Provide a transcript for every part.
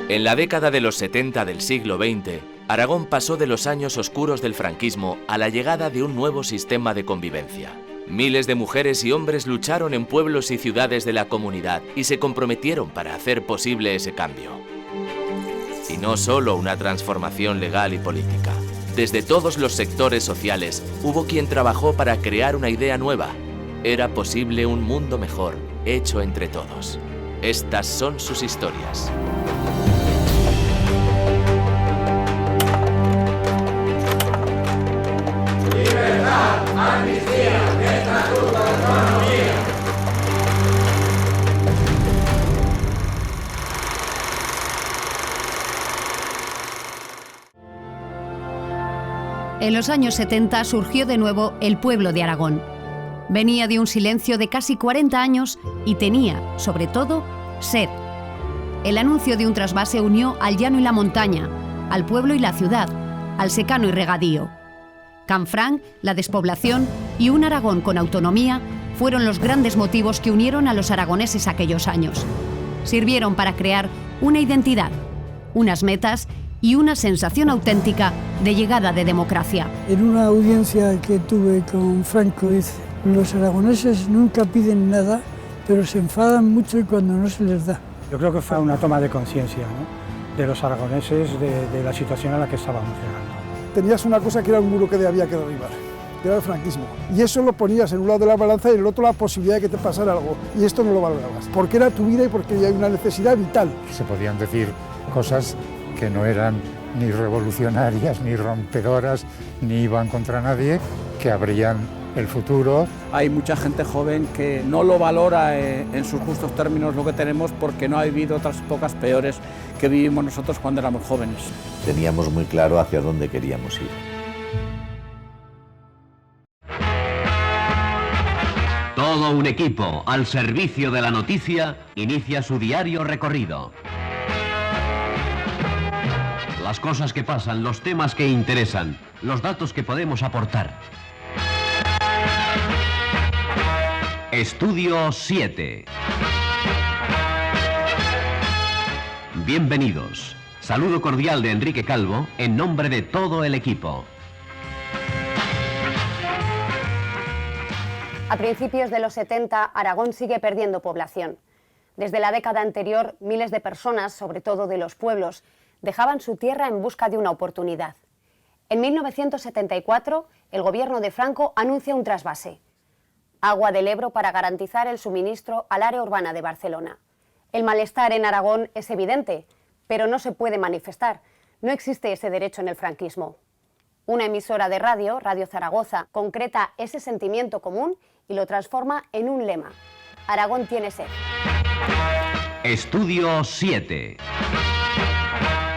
En la década de los 70 del siglo XX, Aragón pasó de los años oscuros del franquismo a la llegada de un nuevo sistema de convivencia. Miles de mujeres y hombres lucharon en pueblos y ciudades de la comunidad y se comprometieron para hacer posible ese cambio. Y no solo una transformación legal y política. Desde todos los sectores sociales hubo quien trabajó para crear una idea nueva. Era posible un mundo mejor, hecho entre todos. Estas son sus historias. Libertad, amnistía, estatuto, autonomía. En los años 70 surgió de nuevo el pueblo de Aragón. Venía de un silencio de casi 40 años y tenía, sobre todo, sed. El anuncio de un trasvase unió al llano y la montaña, al pueblo y la ciudad, al secano y regadío. Canfranc, la despoblación y un Aragón con autonomía fueron los grandes motivos que unieron a los aragoneses aquellos años. Sirvieron para crear una identidad, unas metas y una sensación auténtica de llegada de democracia. En una audiencia que tuve con Franco dice: los aragoneses nunca piden nada, pero se enfadan mucho y cuando no se les da. Yo creo que fue una toma de conciencia, ¿no?, de los aragoneses de la situación a la que estábamos llegando. Tenías una cosa que era un muro que había que derribar, que era el franquismo. Y eso lo ponías en un lado de la balanza y en el otro la posibilidad de que te pasara algo. Y esto no lo valorabas, porque era tu vida y porque hay una necesidad vital. Se podían decir cosas que no eran ni revolucionarias, ni rompedoras, ni iban contra nadie, que abrían el futuro. Hay mucha gente joven que no lo valora en sus justos términos lo que tenemos, porque no ha vivido otras épocas peores que vivimos nosotros cuando éramos jóvenes. Teníamos muy claro hacia dónde queríamos ir. Todo un equipo al servicio de la noticia inicia su diario recorrido. Las cosas que pasan, los temas que interesan, los datos que podemos aportar. Estudio 7. Bienvenidos. Saludo cordial de Enrique Calvo en nombre de todo el equipo. A principios de los 70, Aragón sigue perdiendo población. Desde la década anterior, miles de personas, sobre todo de los pueblos, dejaban su tierra en busca de una oportunidad. En 1974, el gobierno de Franco anuncia un trasvase. Agua del Ebro para garantizar el suministro al área urbana de Barcelona. El malestar en Aragón es evidente, pero no se puede manifestar. No existe ese derecho en el franquismo. Una emisora de radio, Radio Zaragoza, concreta ese sentimiento común y lo transforma en un lema: Aragón tiene sed. Estudio 7.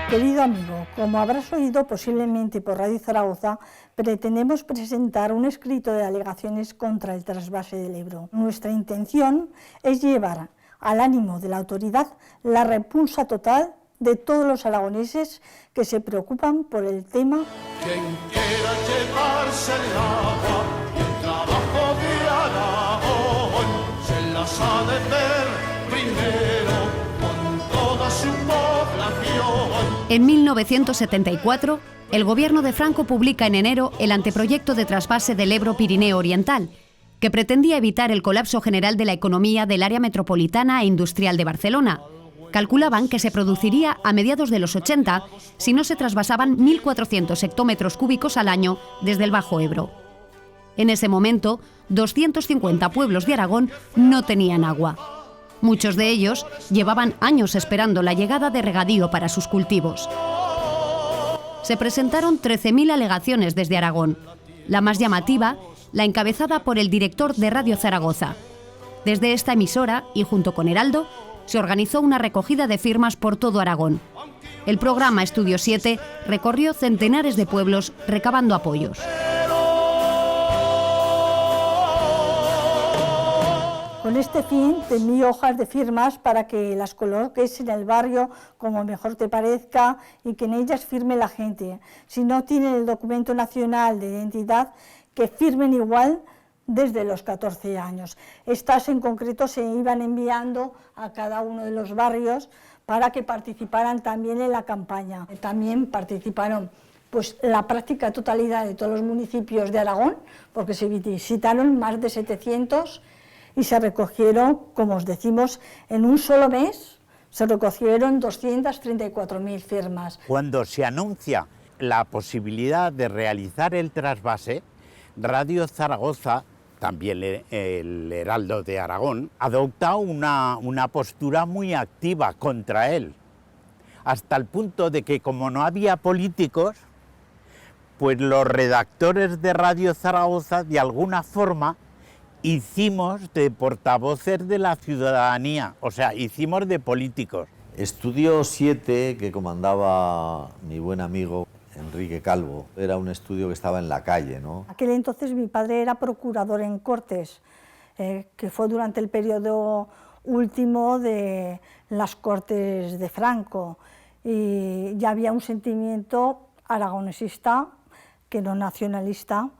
Querido amigo, como habrás oído posiblemente por Radio Zaragoza, pretendemos presentar un escrito de alegaciones contra el trasvase del Ebro. Nuestra intención es llevar al ánimo de la autoridad la repulsa total de todos los aragoneses que se preocupan por el tema. Quien quiera llevarse el agua y el trabajo de Aragón, se las ha de ver primero con toda su población. En 1974, el gobierno de Franco publica en enero el anteproyecto de trasvase del Ebro Pirineo Oriental, que pretendía evitar el colapso general de la economía del área metropolitana e industrial de Barcelona. Calculaban que se produciría a mediados de los 80 si no se trasvasaban 1.400 hectómetros cúbicos al año desde el Bajo Ebro. En ese momento, 250 pueblos de Aragón no tenían agua. Muchos de ellos llevaban años esperando la llegada de regadío para sus cultivos. Se presentaron 13.000 alegaciones desde Aragón. La más llamativa, la encabezada por el director de Radio Zaragoza. Desde esta emisora, y junto con Heraldo, se organizó una recogida de firmas por todo Aragón. El programa Estudio 7 recorrió centenares de pueblos recabando apoyos. Con este fin te envío hojas de firmas para que las coloques en el barrio como mejor te parezca y que en ellas firme la gente. Si no tienen el documento nacional de identidad, que firmen igual desde los 14 años. Estas en concreto se iban enviando a cada uno de los barrios para que participaran también en la campaña. También participaron pues la práctica totalidad de todos los municipios de Aragón, porque se visitaron más de 700 y se recogieron, como os decimos, en un solo mes se recogieron 234.000 firmas. Cuando se anuncia la posibilidad de realizar el trasvase, Radio Zaragoza, también el Heraldo de Aragón, adopta una postura muy activa contra él, hasta el punto de que, como no había políticos, pues los redactores de Radio Zaragoza, de alguna forma, hicimos de portavoces de la ciudadanía, o sea, hicimos de políticos. Estudio 7, que comandaba mi buen amigo Enrique Calvo, era un estudio que estaba en la calle, ¿no? Aquel entonces mi padre era procurador en Cortes, que fue durante el periodo último de las Cortes de Franco, y ya había un sentimiento aragonesista, que no nacionalista,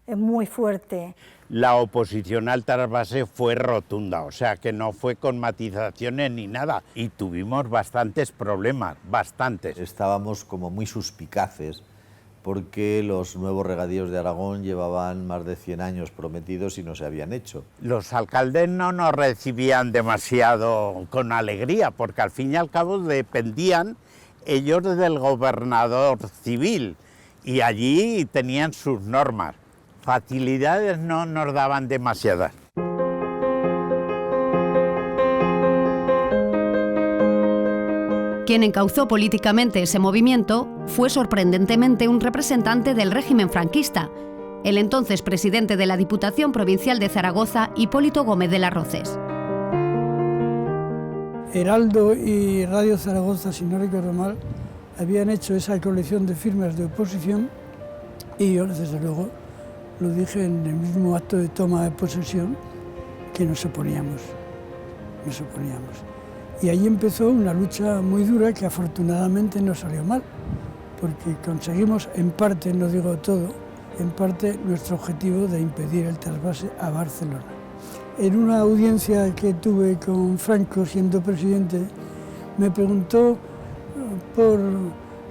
muy fuerte. La oposición al trasvase fue rotunda, o sea que no fue con matizaciones ni nada, y tuvimos bastantes problemas, bastantes. Estábamos como muy suspicaces porque los nuevos regadíos de Aragón llevaban más de 100 años prometidos y no se habían hecho. Los alcaldes no nos recibían demasiado con alegría, porque al fin y al cabo dependían ellos del gobernador civil y allí tenían sus normas. Facilidades no nos daban demasiadas. Quien encauzó políticamente ese movimiento fue sorprendentemente un representante del régimen franquista, el entonces presidente de la Diputación Provincial de Zaragoza, Hipólito Gómez de las Rozas. Heraldo y Radio Zaragoza, si no recuerdo mal, habían hecho esa colección de firmas de oposición y yo, desde luego, lo dije en el mismo acto de toma de posesión, que nos oponíamos. Y ahí empezó una lucha muy dura que afortunadamente no salió mal, porque conseguimos en parte, no digo todo, en parte nuestro objetivo de impedir el trasvase a Barcelona. En una audiencia que tuve con Franco siendo presidente, me preguntó por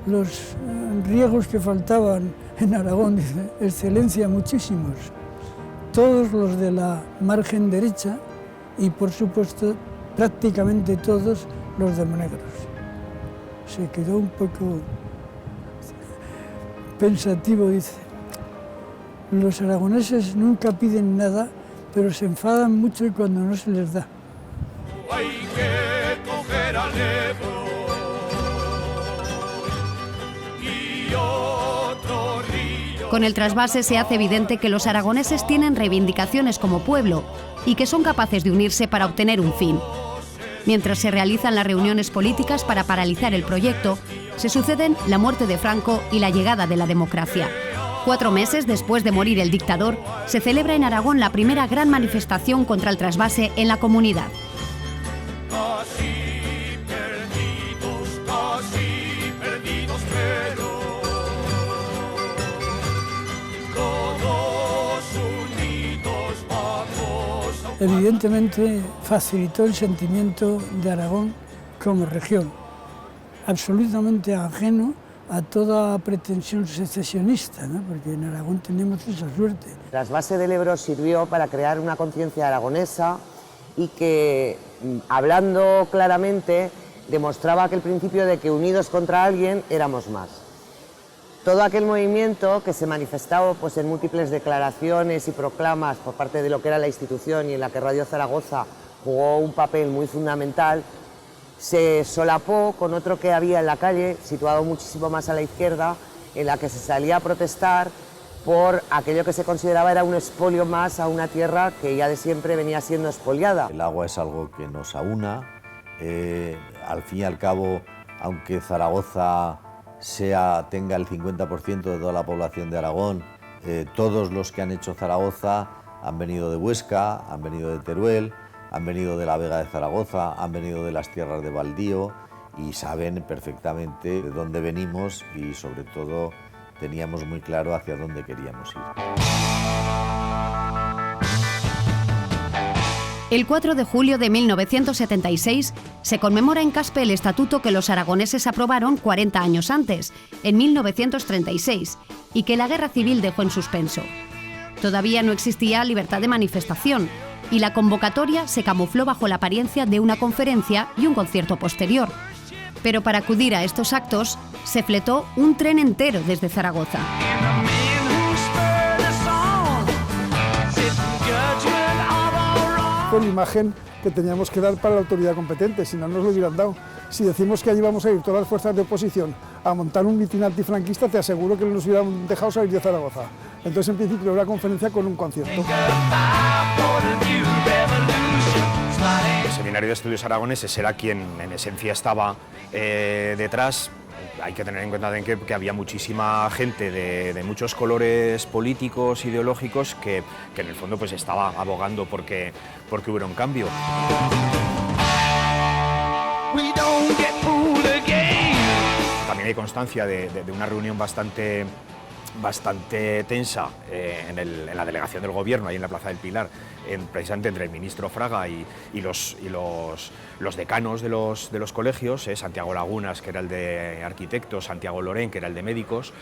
los riegos que faltaban en Aragón. Dice: Excelencia, muchísimos, todos los de la margen derecha y, por supuesto, prácticamente todos los de Monegros. Se quedó un poco pensativo, dice: los aragoneses nunca piden nada, pero se enfadan mucho y cuando no se les da. Hay que coger al Ebro y otro río. Con el trasvase se hace evidente que los aragoneses tienen reivindicaciones como pueblo y que son capaces de unirse para obtener un fin. Mientras se realizan las reuniones políticas para paralizar el proyecto, se suceden la muerte de Franco y la llegada de la democracia. 4 meses después de morir el dictador, se celebra en Aragón la primera gran manifestación contra el trasvase en la comunidad. Casi perdidos, pero todos unidos vamos a... Evidentemente facilitó el sentimiento de Aragón como región, absolutamente ajeno a toda pretensión secesionista, ¿no? Porque en Aragón tenemos esa suerte. El trasvase del Ebro sirvió para crear una conciencia aragonesa y que, hablando claramente, demostraba aquel principio de que unidos contra alguien éramos más. Todo aquel movimiento que se manifestaba pues, en múltiples declaraciones y proclamas por parte de lo que era la institución y en la que Radio Zaragoza jugó un papel muy fundamental, se solapó con otro que había en la calle, situado muchísimo más a la izquierda, en la que se salía a protestar por aquello que se consideraba era un expolio más a una tierra que ya de siempre venía siendo expoliada. El agua es algo que nos aúna. Al fin y al cabo, aunque Zaragoza tenga el 50% de toda la población de Aragón, todos los que han hecho Zaragoza han venido de Huesca, han venido de Teruel, han venido de la Vega de Zaragoza, han venido de las tierras de Baldío y saben perfectamente de dónde venimos y sobre todo teníamos muy claro hacia dónde queríamos ir. El 4 de julio de 1976 se conmemora en Caspe el estatuto que los aragoneses aprobaron 40 años antes, en 1936, y que la guerra civil dejó en suspenso. Todavía no existía libertad de manifestación y la convocatoria se camufló bajo la apariencia de una conferencia y un concierto posterior. Pero para acudir a estos actos se fletó un tren entero desde Zaragoza. Fue la imagen que teníamos que dar para la autoridad competente, si no nos lo hubieran dado. Si decimos que allí vamos a ir todas las fuerzas de oposición a montar un mitin antifranquista, te aseguro que no nos hubieran dejado salir de Zaragoza. Entonces, en principio, era una conferencia con un concierto. El Seminario de Estudios Aragoneses era quien, en esencia, estaba detrás. Hay que tener en cuenta que había muchísima gente de muchos colores políticos, ideológicos, que en el fondo pues estaba abogando porque hubiera un cambio. También hay constancia de una reunión bastante tensa en la delegación del Gobierno, ahí en la Plaza del Pilar, precisamente entre el ministro Fraga y los decanos de los colegios, Santiago Lagunas, que era el de arquitectos, Santiago Lorén, que era el de médicos,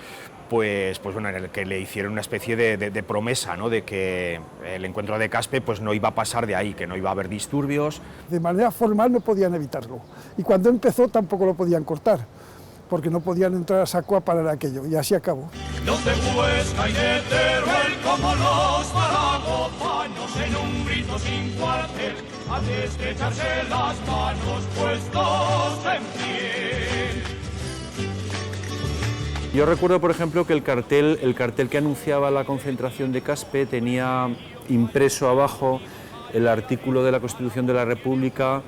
pues bueno, en el que le hicieron una especie de promesa, ¿no?, de que el encuentro de Caspe pues no iba a pasar de ahí, que no iba a haber disturbios. De manera formal no podían evitarlo, y cuando empezó tampoco lo podían cortar, porque no podían entrar a saco a parar aquello, y así acabó. Donde Huesca y de Teruel, como los zaragozanos, en un grito sin cuartel, a estrecharse las manos puestos en pie. Yo recuerdo, por ejemplo, que el cartel que anunciaba la concentración de Caspe tenía impreso abajo el artículo de la Constitución de la República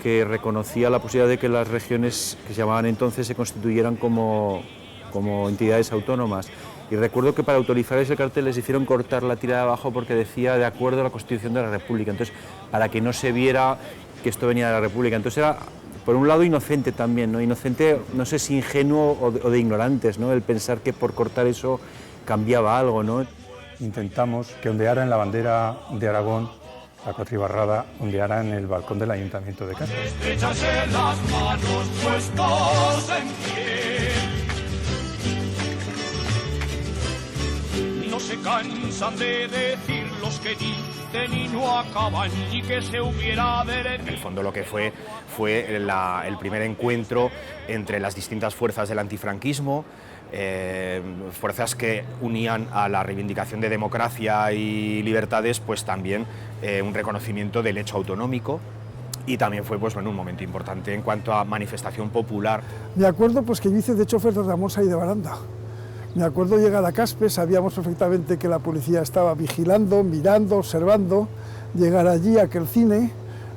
que reconocía la posibilidad de que las regiones que se llamaban entonces se constituyeran como entidades autónomas. Y recuerdo que para autorizar ese cartel les hicieron cortar la tira de abajo porque decía de acuerdo a la Constitución de la República. Entonces, para que no se viera que esto venía de la República. Entonces era, por un lado, inocente también, ¿no? Inocente, no sé si ingenuo o de ignorantes, ¿no?, el pensar que por cortar eso cambiaba algo, ¿no? Intentamos que ondeara en la bandera de Aragón, la cuatribarrada ondeara en el balcón del Ayuntamiento de Caspe. Estrecharse las manos puestos en pie. No se cansan de decir los que dicen y no acaban, y que se hubiera de... En el fondo lo que fue el primer encuentro entre las distintas fuerzas del antifranquismo, fuerzas que unían a la reivindicación de democracia y libertades, pues también un reconocimiento del hecho autonómico, y también fue pues, bueno, un momento importante en cuanto a manifestación popular. Me acuerdo pues, que yo hice de chofer de Ramosa y de Baranda. Me acuerdo llegar a Caspe, sabíamos perfectamente que la policía estaba vigilando, mirando, observando, llegar allí a aquel cine.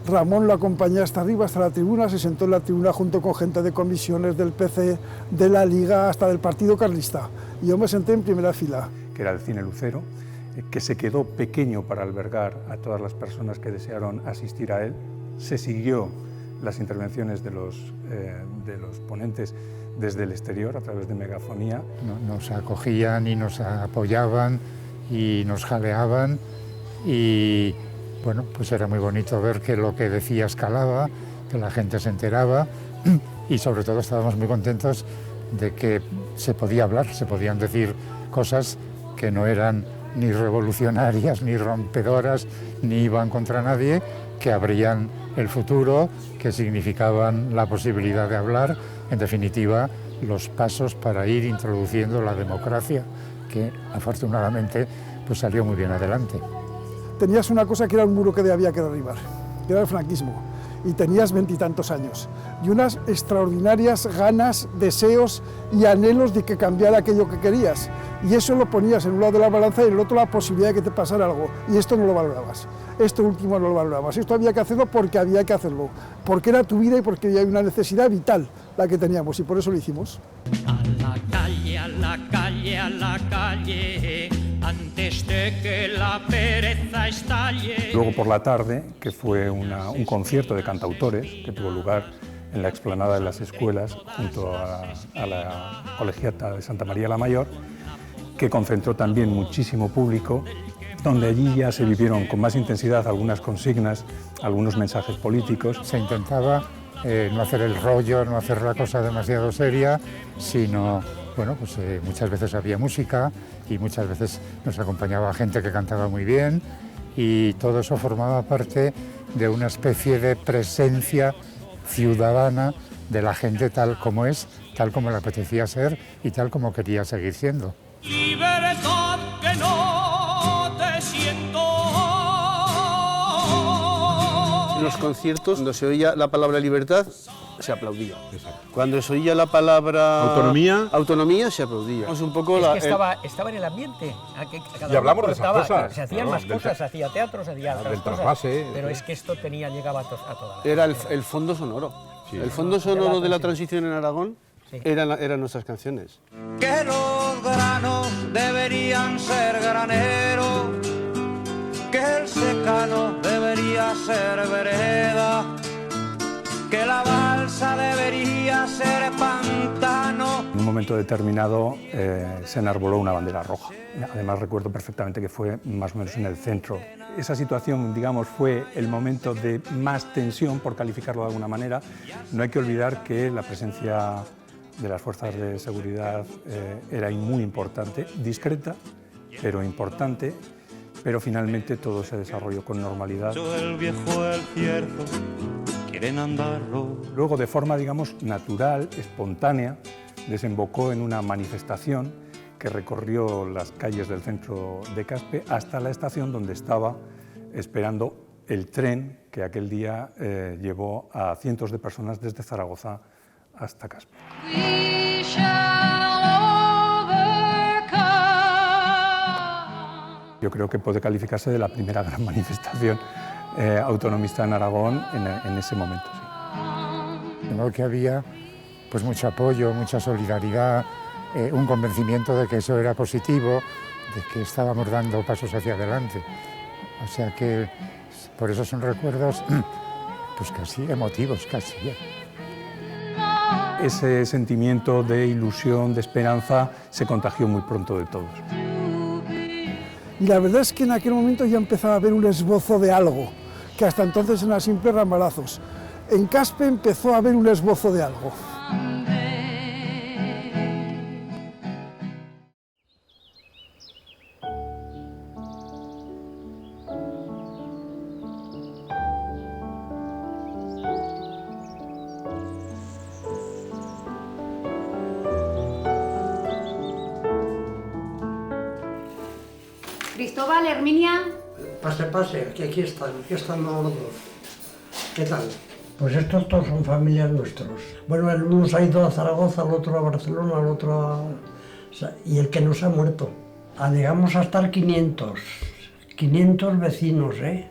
Ramón lo acompañé hasta arriba, hasta la tribuna, se sentó en la tribuna junto con gente de comisiones, del PC, de la Liga, hasta del Partido Carlista. Y yo me senté en primera fila. Que era el Cine Lucero, que se quedó pequeño para albergar a todas las personas que desearon asistir a él. Se siguió las intervenciones de los ponentes desde el exterior, a través de megafonía. Nos acogían y nos apoyaban y nos jaleaban, y bueno, pues era muy bonito ver que lo que decía escalaba, que la gente se enteraba, y sobre todo estábamos muy contentos de que se podía hablar, se podían decir cosas que no eran ni revolucionarias, ni rompedoras, ni iban contra nadie, que abrían el futuro, que significaban la posibilidad de hablar, en definitiva, los pasos para ir introduciendo la democracia, que afortunadamente pues salió muy bien adelante. Tenías una cosa que era un muro que había que derribar, que era el franquismo, y tenías 20 y tantos años, y unas extraordinarias ganas, deseos y anhelos de que cambiara aquello que querías, y eso lo ponías en un lado de la balanza y en el otro la posibilidad de que te pasara algo, y esto no lo valorabas, esto último no lo valorabas, esto había que hacerlo porque había que hacerlo, porque era tu vida y porque había una necesidad vital la que teníamos, y por eso lo hicimos. A la calle, a la calle, a la calle, antes de que la pereza estalle. Luego por la tarde, que fue un concierto de cantautores que tuvo lugar en la explanada de las escuelas junto a la colegiata de Santa María la Mayor, que concentró también muchísimo público donde allí ya se vivieron con más intensidad algunas consignas, algunos mensajes políticos. Se intentaba no hacer el rollo, no hacer la cosa demasiado seria, sino, bueno, pues muchas veces había música y muchas veces nos acompañaba gente que cantaba muy bien y todo eso formaba parte de una especie de presencia ciudadana de la gente tal como es, tal como le apetecía ser y tal como quería seguir siendo. Libertad que no te siento. En los conciertos, cuando se oía la palabra libertad, se aplaudía. Cuando se oía la palabra autonomía, se aplaudía. Es un poco es que estaba en el ambiente. Y hablamos de esas cosas. Se hacían más cosas, se hacía teatro, se hacía otras cosas. Pero es que esto llegaba a toda la... Era el fondo sonoro. Sí. El fondo sonoro de la transición en Aragón eran nuestras canciones. Que los granos deberían ser graneros, que el secano debería ser vereda, que la balsa debería ser pantano. En un momento determinado se enarboló una bandera roja. Además recuerdo perfectamente que fue más o menos en el centro. Esa situación, digamos, fue el momento de más tensión, por calificarlo de alguna manera. No hay que olvidar que la presencia de las fuerzas de seguridad era muy importante, discreta, pero importante, pero finalmente todo se desarrolló con normalidad. El viejo, el cierto, quieren andarlo. Luego, de forma, digamos, natural, espontánea, desembocó en una manifestación que recorrió las calles del centro de Caspe hasta la estación donde estaba esperando el tren que aquel día llevó a cientos de personas desde Zaragoza hasta Caspe. Yo creo que puede calificarse de la primera gran manifestación autonomista en Aragón en ese momento. Sí. Creo que había pues mucho apoyo, mucha solidaridad, un convencimiento de que eso era positivo, de que estábamos dando pasos hacia adelante. O sea que por eso son recuerdos pues casi emotivos, casi. Ese sentimiento de ilusión, de esperanza, se contagió muy pronto de todos. Y la verdad es que en aquel momento ya empezaba a haber un esbozo de algo, que hasta entonces eran simples rambalazos. En Caspe empezó a haber un esbozo de algo. Cristóbal, Herminia... Pase, que aquí están los dos. ¿Qué tal? Pues estos todos son familias nuestros. Bueno, el uno se ha ido a Zaragoza, el otro a Barcelona, el otro y el que no se ha muerto. Llegamos a estar 500 vecinos, ¿eh?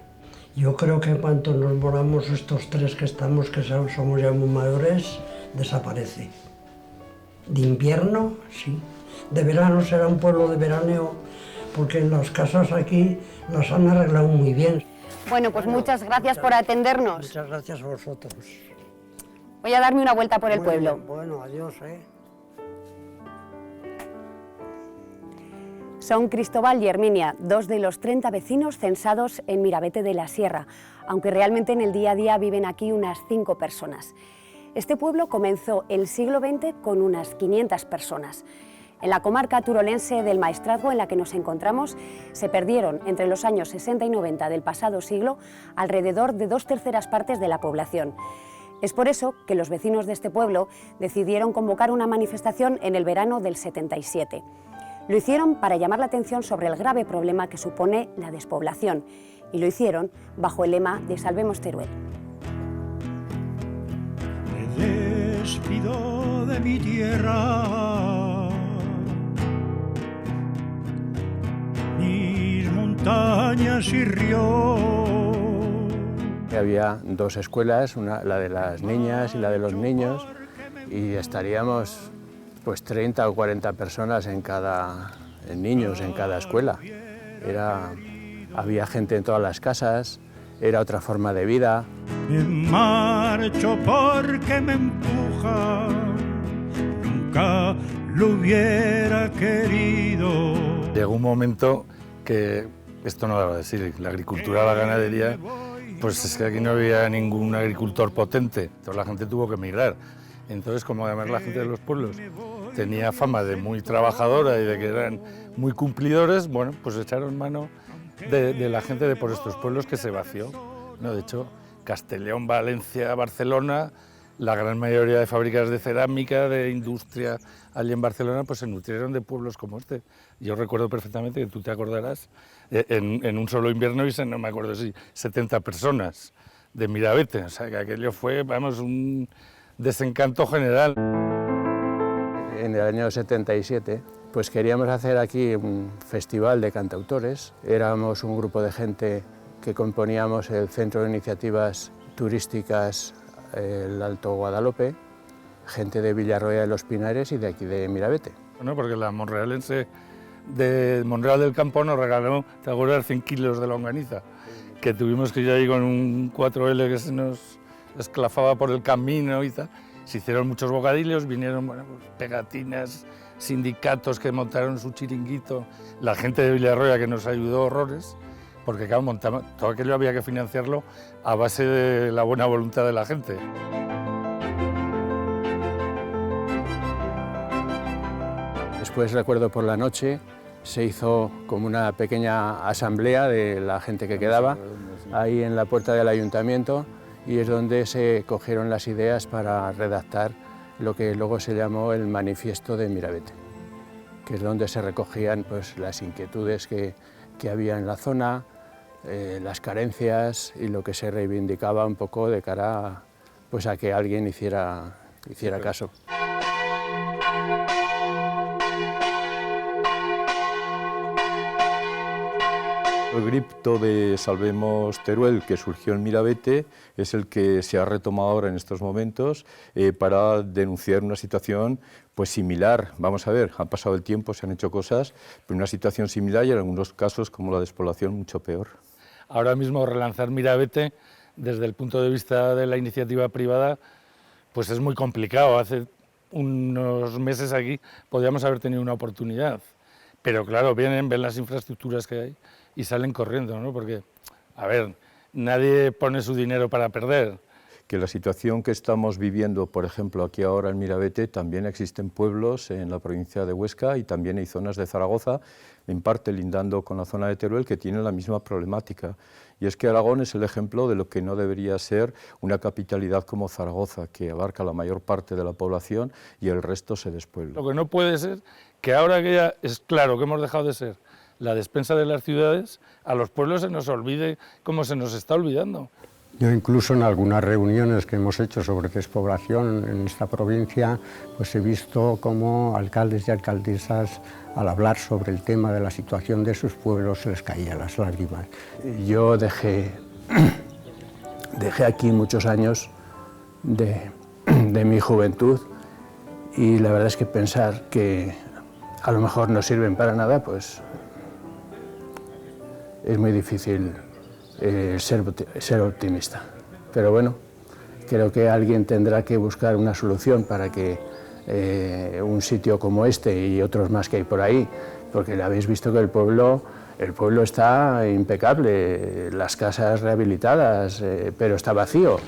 Yo creo que en cuanto nos moramos estos tres que estamos, que somos ya muy mayores, desaparece. De invierno, sí. De verano será un pueblo de veraneo, porque en las casas aquí las han arreglado muy bien. Bueno, pues muchas gracias por atendernos. Muchas gracias a vosotros. Voy a darme una vuelta por el pueblo. Bueno, adiós, Son Cristóbal y Herminia, dos de los 30 vecinos censados en Mirabete de la Sierra, aunque realmente en el día a día viven aquí unas 5 personas. Este pueblo comenzó el siglo XX con unas 500 personas. En la comarca turolense del Maestrazgo en la que nos encontramos, se perdieron entre los años 60 y 90 del pasado siglo alrededor de 2/3 partes de la población. Es por eso que los vecinos de este pueblo decidieron convocar una manifestación en el verano del 77. Lo hicieron para llamar la atención sobre el grave problema que supone la despoblación, y lo hicieron bajo el lema de Salvemos Teruel. Me despido de mi tierra, mis montañas y ríos. Había 2 escuelas, la de las niñas y la de los niños, y estaríamos pues 30 o 40 personas en niños en cada escuela. Había gente en todas las casas, era otra forma de vida. Me marcho porque me empuja, nunca lo hubiera querido. Llegó un momento que esto no daba de sí, la agricultura, la ganadería, pues es que aquí no había ningún agricultor potente, entonces la gente tuvo que emigrar. Entonces, como además la gente de los pueblos tenía fama de muy trabajadora y de que eran muy cumplidores, bueno, pues echaron mano de la gente de por estos pueblos que se vació, ¿no? De hecho, Castellón, Valencia, Barcelona, la gran mayoría de fábricas de cerámica, de industria allí en Barcelona, pues se nutrieron de pueblos como este. Yo recuerdo perfectamente, que tú te acordarás, en un solo invierno hice, no me acuerdo si 70 personas de Mirabete, o sea que aquello fue, vamos, un desencanto general. En el año 77, pues queríamos hacer aquí un festival de cantautores. Éramos un grupo de gente que componíamos el Centro de Iniciativas Turísticas el Alto Guadalope, gente de Villarroya de los Pinares y de aquí de Mirabete. Bueno, porque la monrealense de Monreal del Campo nos regaló, te acuerdas, 100 kilos de longaniza, que tuvimos que ir ahí con un 4L que se nos esclafaba por el camino y tal. Se hicieron muchos bocadillos, vinieron, bueno, pues, pegatinas, sindicatos que montaron su chiringuito, la gente de Villarroya que nos ayudó horrores, porque claro, todo aquello había que financiarlo a base de la buena voluntad de la gente. Después, recuerdo, por la noche se hizo como una pequeña asamblea de la gente que quedaba ahí en la puerta del ayuntamiento, y es donde se cogieron las ideas para redactar lo que luego se llamó el Manifiesto de Mirabete, que es donde se recogían, pues, las inquietudes que había en la zona, las carencias y lo que se reivindicaba un poco de cara pues, a que alguien hiciera caso. El grito de Salvemos Teruel, que surgió en Mirabete, es el que se ha retomado ahora en estos momentos para denunciar una situación pues similar. Vamos a ver, ha pasado el tiempo, se han hecho cosas, pero una situación similar y en algunos casos, como la despoblación, mucho peor. Ahora mismo relanzar Mirabete desde el punto de vista de la iniciativa privada pues es muy complicado. Hace unos meses aquí podríamos haber tenido una oportunidad, pero claro, ven las infraestructuras que hay y salen corriendo, ¿no? Porque, a ver, nadie pone su dinero para perder. Que la situación que estamos viviendo, por ejemplo, aquí ahora en Mirabete, también existen pueblos en la provincia de Huesca y también hay zonas de Zaragoza, en parte lindando con la zona de Teruel, que tienen la misma problemática. Y es que Aragón es el ejemplo de lo que no debería ser una capitalidad como Zaragoza, que abarca la mayor parte de la población y el resto se despuebla. Lo que no puede ser que ahora que ya es claro que hemos dejado de ser la despensa de las ciudades, a los pueblos se nos olvide como se nos está olvidando. Yo incluso en algunas reuniones que hemos hecho sobre despoblación en esta provincia, pues he visto cómo alcaldes y alcaldesas, al hablar sobre el tema de la situación de sus pueblos, se les caían las lágrimas. Yo dejé aquí muchos años de mi juventud y la verdad es que pensar que a lo mejor no sirven para nada, pues es muy difícil ser optimista. Pero bueno, creo que alguien tendrá que buscar una solución para que un sitio como este y otros más que hay por ahí, porque habéis visto que el pueblo está impecable, las casas rehabilitadas, pero está vacío.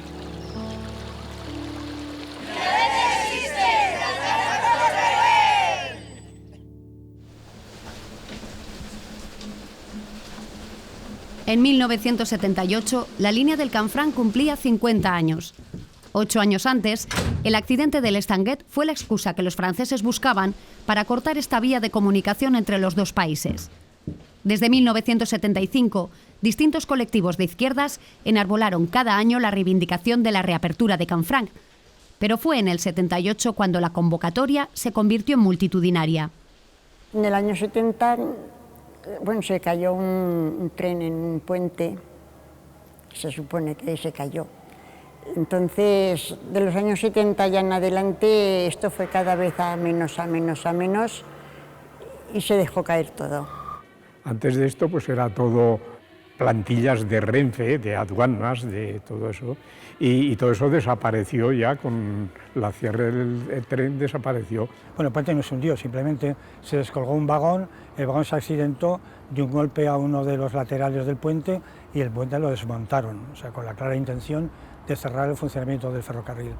En 1978, la línea del Canfranc cumplía 50 años. 8 años antes, el accidente del Estanguet fue la excusa que los franceses buscaban para cortar esta vía de comunicación entre los dos países. Desde 1975, distintos colectivos de izquierdas enarbolaron cada año la reivindicación de la reapertura de Canfranc, pero fue en el 78 cuando la convocatoria se convirtió en multitudinaria. En el año 70... bueno, se cayó un tren en un puente, se supone que se cayó. Entonces, de los años 70 ya en adelante, esto fue cada vez a menos y se dejó caer todo. Antes de esto, pues era todo plantillas de Renfe, de aduanas, de todo eso, y todo eso desapareció ya con la cierre del tren, desapareció. Bueno, el puente no se hundió, simplemente se descolgó un vagón, el vagón se accidentó, dio un golpe a uno de los laterales del puente y el puente lo desmontaron, o sea, con la clara intención de cerrar el funcionamiento del ferrocarril.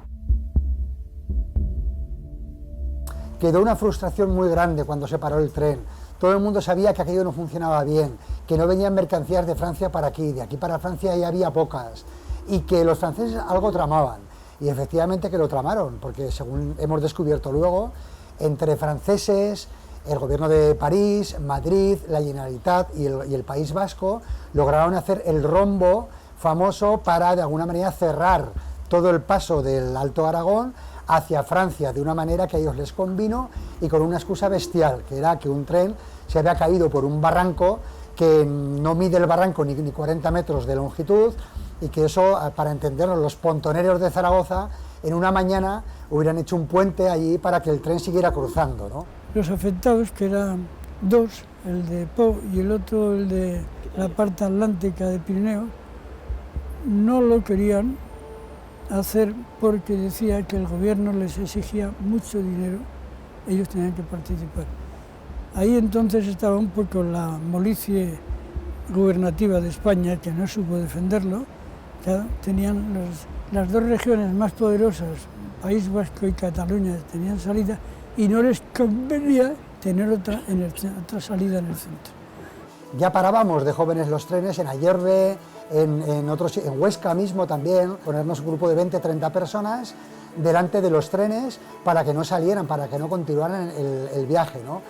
Quedó una frustración muy grande cuando se paró el tren. Todo el mundo sabía que aquello no funcionaba bien, que no venían mercancías de Francia para aquí, de aquí para Francia ya había pocas, y que los franceses algo tramaban. Y efectivamente que lo tramaron, porque según hemos descubierto luego, entre franceses, el gobierno de París, Madrid, la Generalitat y el País Vasco lograron hacer el rombo famoso para de alguna manera cerrar todo el paso del Alto Aragón hacia Francia de una manera que a ellos les convino y con una excusa bestial, que era que un tren se había caído por un barranco que no mide el barranco ni 40 metros de longitud y que eso, para entenderlo, los pontoneros de Zaragoza en una mañana hubieran hecho un puente allí para que el tren siguiera cruzando, ¿no? Los afectados, que eran dos, el de Pau y el otro el de la parte atlántica de Pirineo, no lo querían hacer porque decía que el gobierno les exigía mucho dinero, ellos tenían que participar. Ahí entonces estaba un poco la molicie gubernativa de España, que no supo defenderlo. Ya tenían las dos regiones más poderosas, País Vasco y Cataluña, tenían salida y no les convenía tener otra salida en el centro. Ya parábamos de jóvenes los trenes en Ayerbe, en Huesca mismo también, ponernos un grupo de 20-30 personas delante de los trenes para que no salieran, para que no continuaran el viaje, ¿no?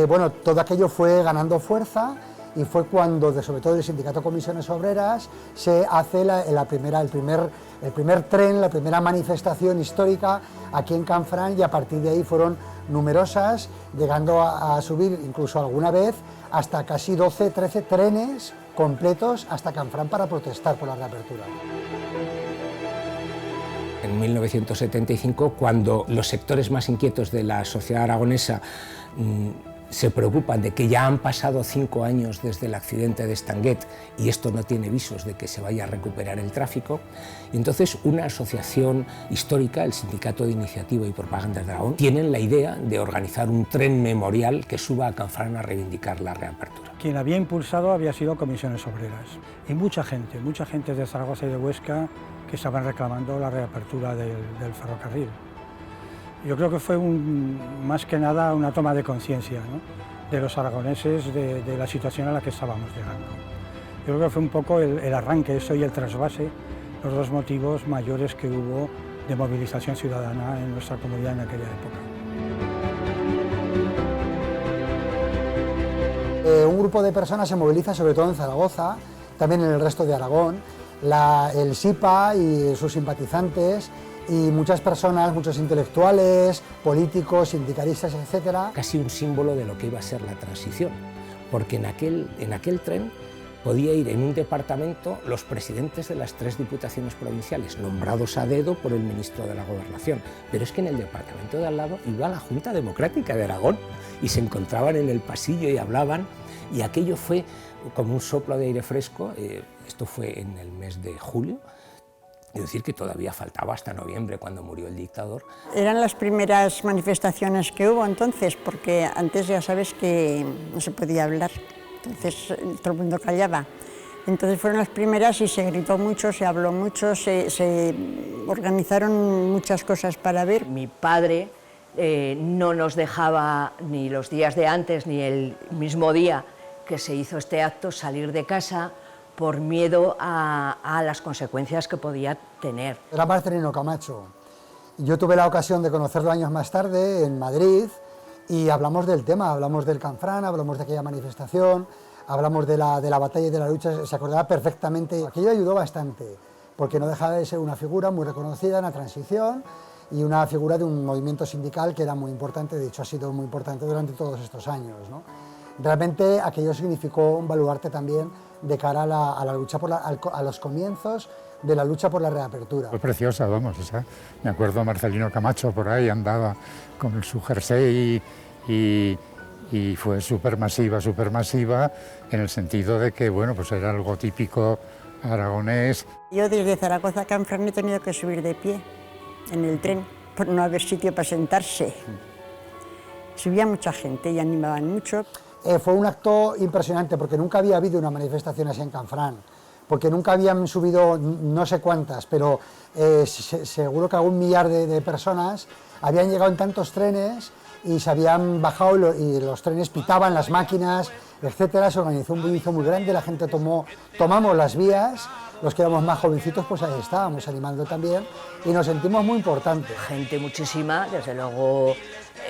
Bueno, todo aquello fue ganando fuerza y fue cuando, sobre todo del Sindicato Comisiones Obreras, se hace el primer tren, la primera manifestación histórica aquí en Canfranc, y a partir de ahí fueron numerosas, llegando a subir incluso alguna vez hasta casi 12-13 trenes completos hasta Canfranc para protestar por la reapertura. En 1975, cuando los sectores más inquietos de la sociedad aragonesa se preocupan de que ya han pasado 5 años desde el accidente de Estanguet y esto no tiene visos de que se vaya a recuperar el tráfico, y entonces una asociación histórica, el Sindicato de Iniciativa y Propaganda de Aragón, tienen la idea de organizar un tren memorial que suba a Canfranc a reivindicar la reapertura. Quien había impulsado había sido Comisiones Obreras y mucha gente de Zaragoza y de Huesca que estaban reclamando la reapertura del ferrocarril. Yo creo que fue más que nada una toma de conciencia, ¿no?, de los aragoneses de la situación a la que estábamos llegando. Yo creo que fue un poco el arranque, eso y el trasvase, los dos motivos mayores que hubo de movilización ciudadana en nuestra comunidad en aquella época. Un grupo de personas se moviliza sobre todo en Zaragoza, también en el resto de Aragón, el SIPA y sus simpatizantes, y muchas personas, muchos intelectuales, políticos, sindicalistas, etc. Casi un símbolo de lo que iba a ser la transición, porque en aquel tren podía ir en un departamento los presidentes de las 3 diputaciones provinciales, nombrados a dedo por el ministro de la Gobernación, pero es que en el departamento de al lado iba la Junta Democrática de Aragón y se encontraban en el pasillo y hablaban, y aquello fue como un soplo de aire fresco. Esto fue en el mes de julio. Es decir, que todavía faltaba hasta noviembre, cuando murió el dictador. Eran las primeras manifestaciones que hubo entonces, porque antes ya sabes que no se podía hablar, entonces todo el mundo callaba. Entonces fueron las primeras y se gritó mucho, se habló mucho, se organizaron muchas cosas para ver. Mi padre no nos dejaba ni los días de antes ni el mismo día que se hizo este acto salir de casa, por miedo a las consecuencias que podía tener. Era Marcelino Camacho. Yo tuve la ocasión de conocerlo años más tarde en Madrid y hablamos del tema, hablamos del Canfranc, hablamos de aquella manifestación, hablamos de la batalla y de la lucha, se acordaba perfectamente. Aquello ayudó bastante, porque no dejaba de ser una figura muy reconocida en la transición y una figura de un movimiento sindical que era muy importante, de hecho ha sido muy importante durante todos estos años, ¿no? Realmente aquello significó un baluarte también de cara a la lucha a los comienzos de la lucha por la reapertura. Fue preciosa, vamos, o sea, me acuerdo Marcelino Camacho por ahí andaba con su jersey y y fue supermasiva en el sentido de que, bueno, pues era algo típico aragonés. Yo desde Zaragoza a Canfranc he tenido que subir de pie en el tren por no haber sitio para sentarse. Subía mucha gente y animaban mucho. Fue un acto impresionante porque nunca había habido una manifestación así en Canfranc, porque nunca habían subido no sé cuántas, pero seguro que algún millar de personas habían llegado en tantos trenes y se habían bajado y los trenes pitaban, las máquinas, etcétera. Se organizó un bullicio muy grande, la gente tomamos las vías, los que éramos más jovencitos pues ahí estábamos animando también y nos sentimos muy importantes. Gente muchísima, desde luego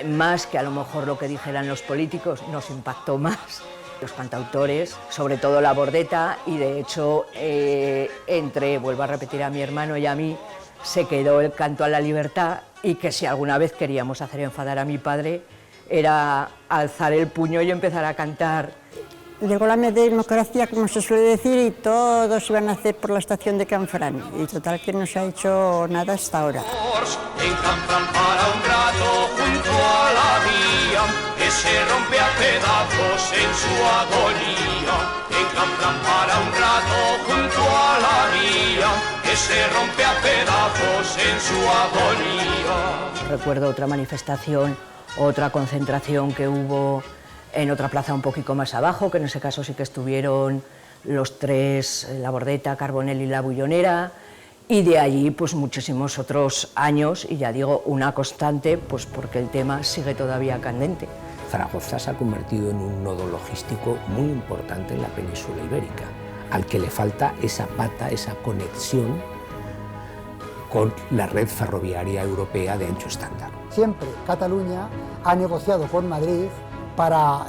más que a lo mejor lo que dijeran los políticos, nos impactó más los cantautores, sobre todo la bordeta, y de hecho vuelvo a repetir, a mi hermano y a mí se quedó el canto a la libertad, y que si alguna vez queríamos hacer enfadar a mi padre era alzar el puño y empezar a cantar. Llegó la democracia, como se suele decir, y todos iban a hacer por la estación de Canfranc, y total que no se ha hecho nada hasta ahora. En Canfranc para un rato junto a la vía, que se rompe a pedazos en su agonía. En Canfranc para un rato junto a la vía, que se rompe a pedazos en su agonía. Recuerdo otra manifestación, otra concentración que hubo en otra plaza un poquito más abajo, que en ese caso sí que estuvieron los tres, la Bordeta, Carbonell y la Bullonera, y de allí pues muchísimos otros años, y ya digo, una constante, pues porque el tema sigue todavía candente. Zaragoza se ha convertido en un nodo logístico muy importante en la península ibérica, al que le falta esa pata, esa conexión con la red ferroviaria europea de ancho estándar. Siempre Cataluña ha negociado con Madrid para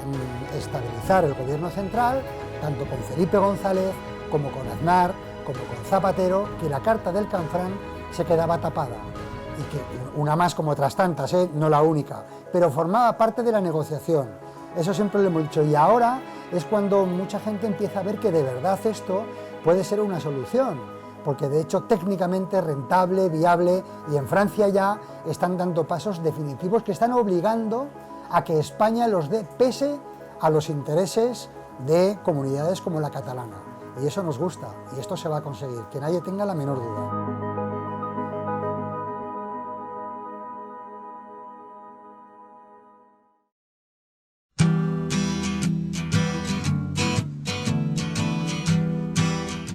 estabilizar el gobierno central, tanto con Felipe González como con Aznar, como con Zapatero, que la carta del Canfranc se quedaba tapada, y que una más como otras tantas, no la única, pero formaba parte de la negociación. Eso siempre lo hemos dicho, y ahora es cuando mucha gente empieza a ver que de verdad esto puede ser una solución, porque de hecho técnicamente rentable, viable, y en Francia ya están dando pasos definitivos que están obligando a que España los dé pese a los intereses de comunidades como la catalana. Y eso nos gusta, y esto se va a conseguir, que nadie tenga la menor duda.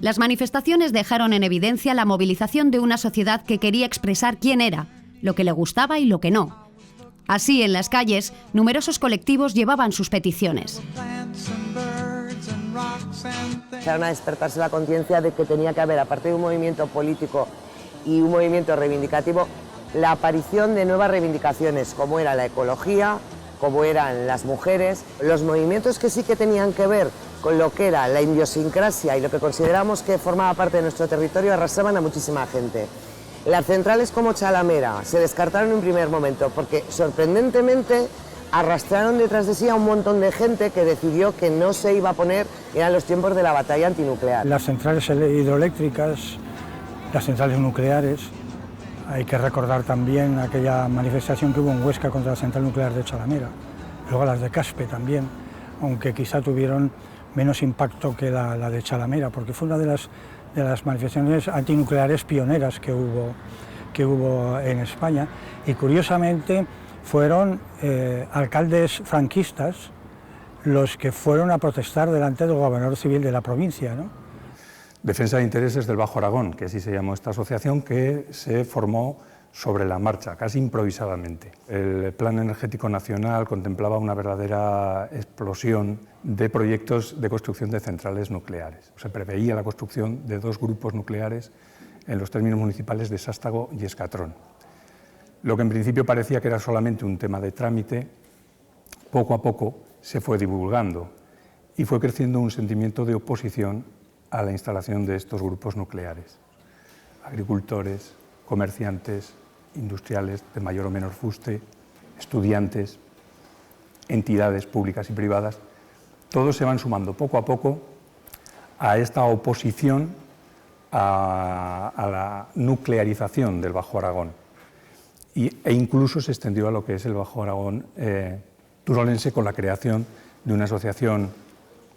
Las manifestaciones dejaron en evidencia la movilización de una sociedad que quería expresar quién era, lo que le gustaba y lo que no. Así, en las calles, numerosos colectivos llevaban sus peticiones. Empezaron a despertarse la conciencia de que tenía que haber, aparte de un movimiento político y un movimiento reivindicativo, la aparición de nuevas reivindicaciones, como era la ecología, como eran las mujeres, los movimientos que sí que tenían que ver con lo que era la idiosincrasia y lo que consideramos que formaba parte de nuestro territorio, arrastraban a muchísima gente. Las centrales como Chalamera se descartaron en un primer momento porque, sorprendentemente, arrastraron detrás de sí a un montón de gente que decidió que no se iba a poner, eran los tiempos de la batalla antinuclear. Las centrales hidroeléctricas, las centrales nucleares, hay que recordar también aquella manifestación que hubo en Huesca contra la central nuclear de Chalamera, luego las de Caspe también, aunque quizá tuvieron menos impacto que la de Chalamera, porque fue una de las manifestaciones antinucleares pioneras que hubo en España, y curiosamente fueron alcaldes franquistas los que fueron a protestar delante del gobernador civil de la provincia, ¿no? Defensa de Intereses del Bajo Aragón, que así se llamó esta asociación, que se formó sobre la marcha, casi improvisadamente. El Plan Energético Nacional contemplaba una verdadera explosión de proyectos de construcción de centrales nucleares. Se preveía la construcción de 2 grupos nucleares en los términos municipales de Sástago y Escatrón. Lo que en principio parecía que era solamente un tema de trámite, poco a poco se fue divulgando y fue creciendo un sentimiento de oposición a la instalación de estos grupos nucleares. Agricultores, comerciantes, industriales de mayor o menor fuste, estudiantes, entidades públicas y privadas, todos se van sumando poco a poco a esta oposición a la nuclearización del Bajo Aragón e incluso se extendió a lo que es el Bajo Aragón turolense con la creación de una asociación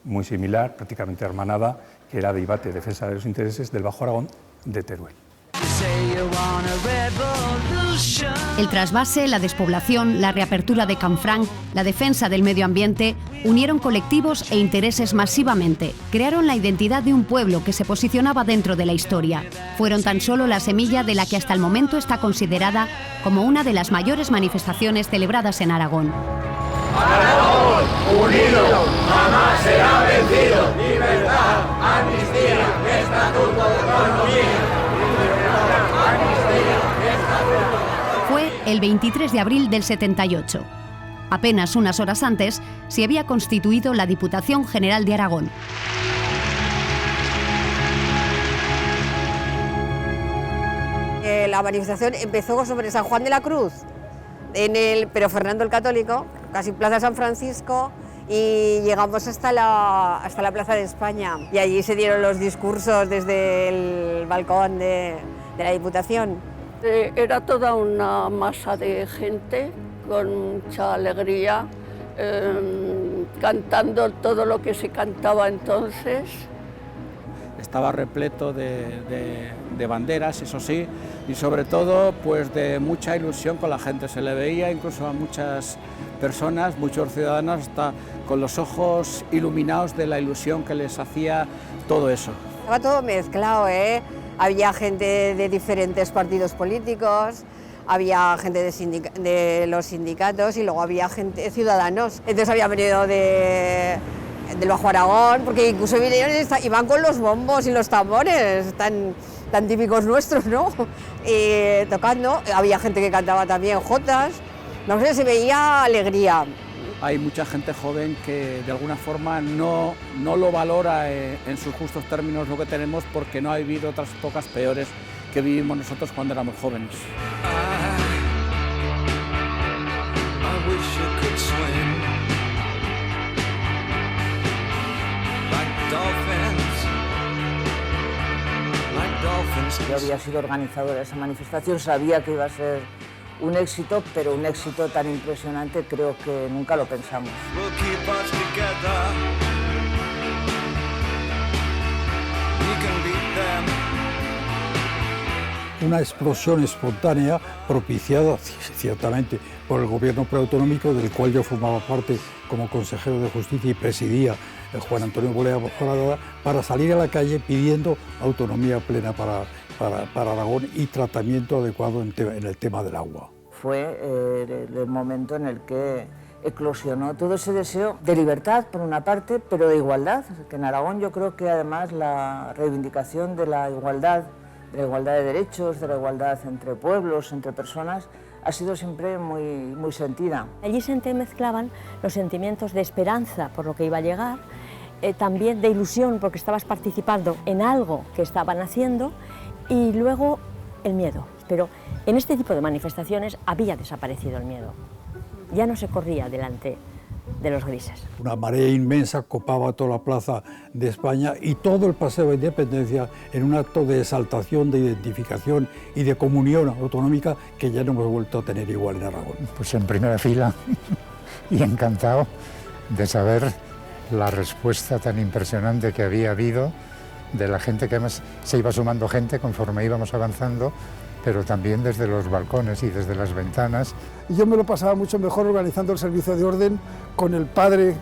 muy similar, prácticamente hermanada, que era Deibate, Defensa de los Intereses del Bajo Aragón de Teruel. El trasvase, la despoblación, la reapertura de Canfranc, la defensa del medio ambiente unieron colectivos e intereses masivamente. Crearon la identidad de un pueblo que se posicionaba dentro de la historia. Fueron tan solo la semilla de la que hasta el momento está considerada como una de las mayores manifestaciones celebradas en Aragón. Aragón, unido, jamás será vencido. Libertad, amnistía, estatuto de autonomía. Fue el 23 de abril del 78. Apenas unas horas antes se había constituido la Diputación General de Aragón. La manifestación empezó sobre San Juan de la Cruz, pero Fernando el Católico, casi Plaza San Francisco, y llegamos hasta la Plaza de España. Y allí se dieron los discursos desde el balcón de la Diputación. Era toda una masa de gente con mucha alegría, cantando todo lo que se cantaba entonces. Estaba repleto de banderas, eso sí, y sobre todo pues de mucha ilusión con la gente. Se le veía incluso a muchas personas, muchos ciudadanos, hasta con los ojos iluminados de la ilusión que les hacía todo eso. Estaba todo mezclado, ¿eh? Había gente de diferentes partidos políticos, había gente de los sindicatos y luego había gente, ciudadanos. Entonces había venido del Bajo Aragón, porque incluso iban con los bombos y los tambores tan típicos nuestros, ¿no? Tocando. Había gente que cantaba también jotas. No sé, se veía alegría. Hay mucha gente joven que de alguna forma no lo valora en sus justos términos lo que tenemos, porque no ha vivido otras épocas peores que vivimos nosotros cuando éramos jóvenes. Yo había sido organizadora de esa manifestación, sabía que iba a ser un éxito, pero un éxito tan impresionante creo que nunca lo pensamos. Una explosión espontánea propiciada ciertamente por el gobierno preautonómico, del cual yo formaba parte como consejero de Justicia y presidía Juan Antonio Bolea Foradada, para salir a la calle pidiendo autonomía plena para Aragón y tratamiento adecuado en el tema del agua. Fue el momento en el que eclosionó todo ese deseo de libertad, por una parte, pero de igualdad, que en Aragón yo creo que además la reivindicación de la igualdad de derechos, de la igualdad entre pueblos, entre personas, ha sido siempre muy sentida. Allí se entremezclaban los sentimientos de esperanza por lo que iba a llegar, también de ilusión porque estabas participando en algo que estaban haciendo, y luego el miedo. Pero en este tipo de manifestaciones había desaparecido el miedo. Ya no se corría delante de los grises. Una marea inmensa copaba toda la plaza de España y todo el Paseo de Independencia en un acto de exaltación, de identificación y de comunión autonómica que ya no hemos vuelto a tener igual en Aragón. Pues en primera fila y encantado de saber la respuesta tan impresionante que había habido de la gente, que además se iba sumando gente conforme íbamos avanzando, pero también desde los balcones y desde las ventanas. Y yo me lo pasaba mucho mejor organizando el servicio de orden con el padre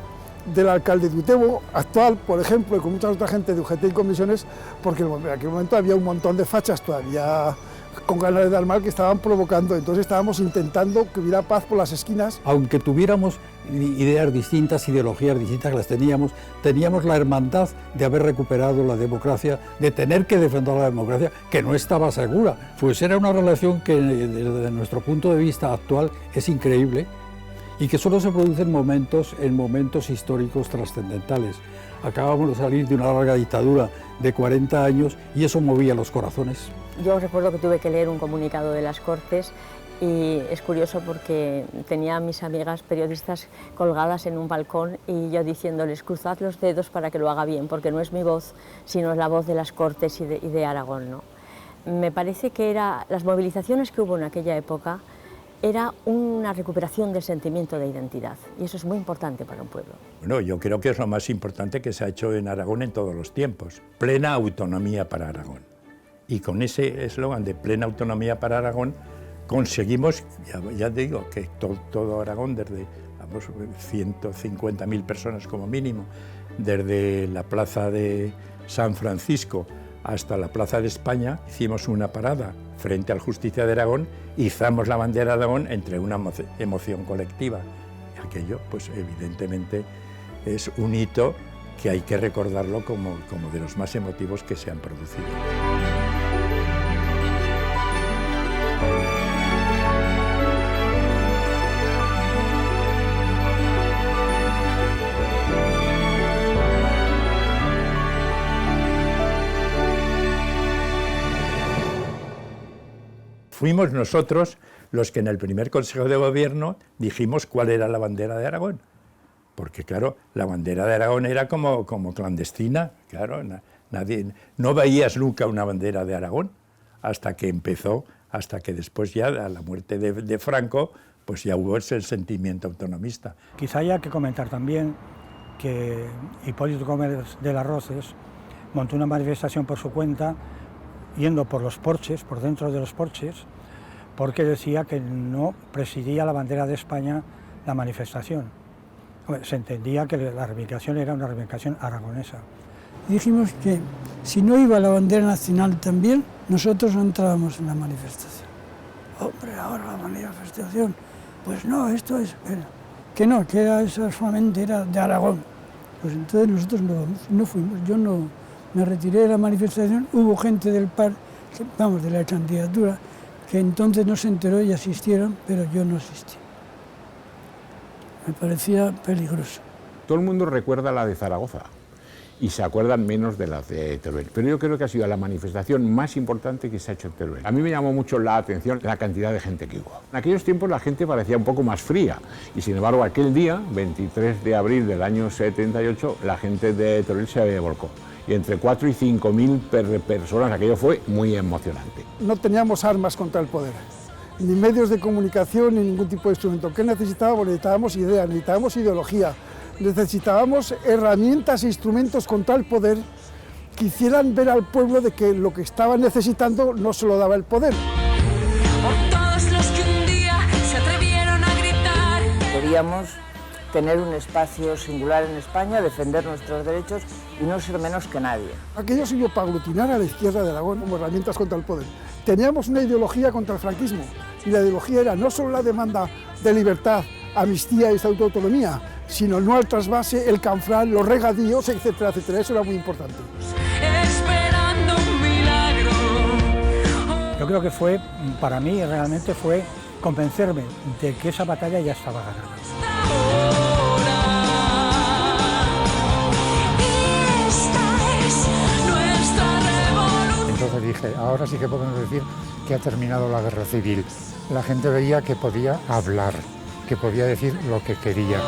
del alcalde de Utebo, actual, por ejemplo, y con mucha otra gente de UGT y comisiones, porque en aquel momento había un montón de fachas todavía con ganas de dar mal que estaban provocando, entonces estábamos intentando que hubiera paz por las esquinas. Aunque tuviéramos ideas distintas, ideologías distintas, que las teníamos la hermandad de haber recuperado la democracia, de tener que defender la democracia, que no estaba segura. Pues era una relación que desde nuestro punto de vista actual es increíble y que solo se produce en momentos históricos trascendentales. Acabamos de salir de una larga dictadura de 40 años y eso movía los corazones. Yo recuerdo que tuve que leer un comunicado de las Cortes y es curioso porque tenía a mis amigas periodistas colgadas en un balcón y yo diciéndoles: cruzad los dedos para que lo haga bien, porque no es mi voz, sino es la voz de las Cortes y de Aragón, ¿no? Me parece que las movilizaciones que hubo en aquella época era una recuperación del sentimiento de identidad, y eso es muy importante para un pueblo. Bueno, yo creo que es lo más importante que se ha hecho en Aragón en todos los tiempos, plena autonomía para Aragón. Y con ese eslogan de plena autonomía para Aragón conseguimos, ya digo, que todo Aragón, desde 150.000 personas como mínimo, desde la plaza de San Francisco hasta la plaza de España, hicimos una parada frente al Justicia de Aragón, izamos la bandera de Aragón entre una emoción colectiva. Y aquello, pues evidentemente, es un hito que hay que recordarlo como de los más emotivos que se han producido. Fuimos nosotros los que en el primer Consejo de Gobierno dijimos cuál era la bandera de Aragón. Porque claro, la bandera de Aragón era como clandestina, claro, no veías nunca una bandera de Aragón hasta que empezó, hasta que después ya a la muerte de Franco, pues ya hubo ese sentimiento autonomista. Quizá haya que comentar también que Hipólito Gómez de las Rozas montó una manifestación por su cuenta, yendo por los porches, por dentro de los porches, porque decía que no presidía la bandera de España la manifestación. Se entendía que la reivindicación era una reivindicación aragonesa. Dijimos que si no iba la bandera nacional también, nosotros no entrábamos en la manifestación. Hombre, ahora la manifestación, pues no, esto es... Que no, que era eso solamente era de Aragón. Pues entonces nosotros no fuimos, yo no me retiré de la manifestación, hubo gente del PAR, de la candidatura, que entonces no se enteró y asistieron, pero yo no asistí. Me parecía peligroso. Todo el mundo recuerda la de Zaragoza y se acuerdan menos de la de Teruel, pero yo creo que ha sido la manifestación más importante que se ha hecho en Teruel. A mí me llamó mucho la atención la cantidad de gente que hubo. En aquellos tiempos la gente parecía un poco más fría y sin embargo aquel día, 23 de abril del año 78, la gente de Teruel se volcó. Y entre 4 y 5.000 personas, aquello fue muy emocionante. No teníamos armas contra el poder, ni medios de comunicación, ni ningún tipo de instrumento. ¿Qué necesitábamos? Necesitábamos ideas, necesitábamos ideología, necesitábamos herramientas e instrumentos contra el poder que hicieran ver al pueblo de que lo que estaba necesitando no se lo daba el poder. Por todos los que un día se atrevieron a gritar. Queríamos tener un espacio singular en España, defender nuestros derechos y no ser menos que nadie. Aquello sirvió para aglutinar a la izquierda de Aragón como herramientas contra el poder. Teníamos una ideología contra el franquismo y la ideología era no solo la demanda de libertad, amnistía y estatuto de autonomía, sino el no al trasvase, el canfral, los regadíos, etcétera, etcétera. Eso era muy importante. Esperando un milagro. Yo creo que fue, para mí realmente fue convencerme de que esa batalla ya estaba ganada. Entonces dije, ahora sí que podemos decir que ha terminado la guerra civil. La gente veía que podía hablar, que podía decir lo que quería.